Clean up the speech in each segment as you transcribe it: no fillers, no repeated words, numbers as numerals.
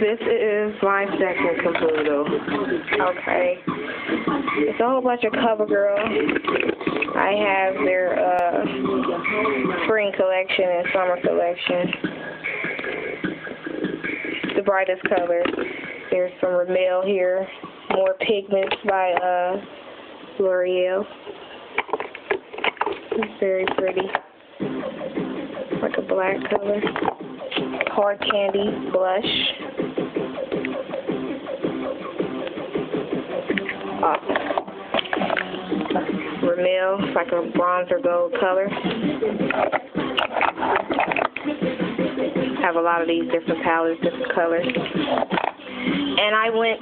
This is my second caboodle. Okay. It's a whole bunch of CoverGirl. I have their spring collection and summer collection. The brightest colors. There's some Rimmel here. More Pigments by L'Oreal. It's very pretty. Like a black color. Hard Candy Blush. Rimmel, it's like a bronzer gold color. Have a lot of these different palettes, different colors. And I went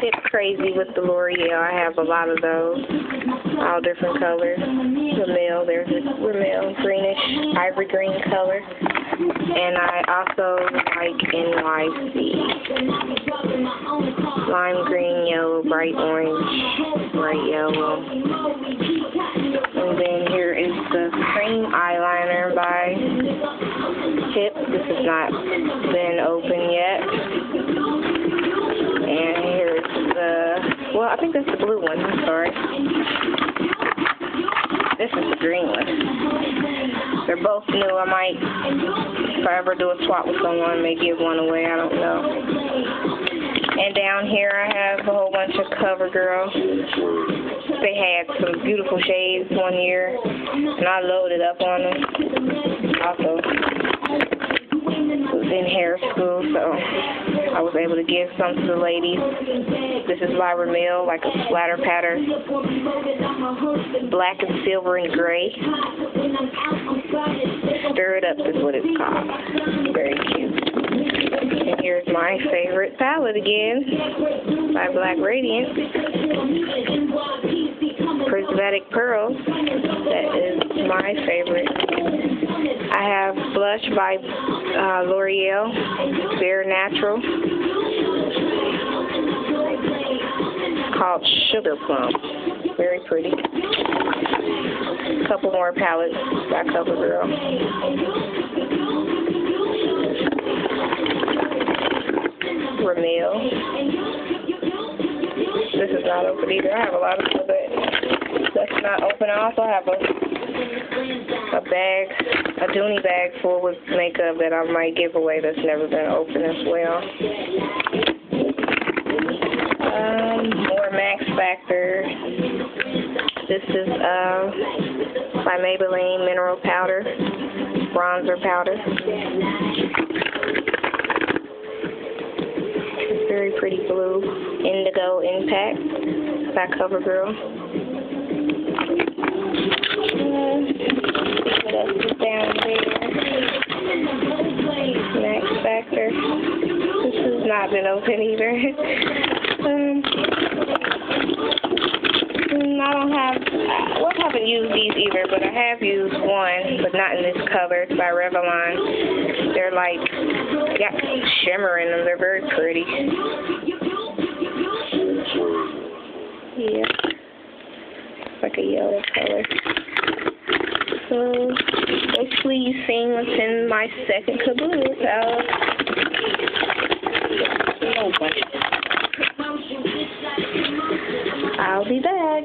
tip crazy with the L'Oreal. I have a lot of those, all different colors. Rimmel, there's this Rimmel greenish, ivory green color. And I also like NYC. Lime green, yellow, bright orange, bright yellow. And then here is the cream eyeliner by Tip. This has not been open yet. And here's the, well, I think that's the blue one. I'm sorry. This is the green one. They're both new. I might, if I ever do a swap with someone, may give one away. I don't know. And down here I have a whole bunch of CoverGirl. They had some beautiful shades one year, and I loaded up on them. Also, was in hair school, so I was able to give some to the ladies. This is by Rimmel, like a splatter pattern. Black and silver and gray. Stir It Up is what it's called. Very cute. And here's my favorite palette again, by Black Radiance. Prismatic Pearls. That is my favorite. I have blush by L'Oreal, Bare Natural. It's called Sugar Plum. Very pretty. A couple more palettes by CoverGirl. Rimmel. This is not open either. I have a lot of stuff that's not open. I also have a bag, a Dooney bag full with makeup that I might give away that's never been open as well. More Max Factor. This is by Maybelline Mineral Powder, Bronzer Powder. Very pretty blue. Indigo Impact by CoverGirl. What else is down there? Max Factor. This has not been open either. I don't have, well, I haven't used these either, but I have used one, but not in this color. It's by Revlon. They're like, got shimmer in them. They're very pretty. Yeah. It's like a yellow color. So, hopefully you've seen what's in my second caboodle. I'll be back.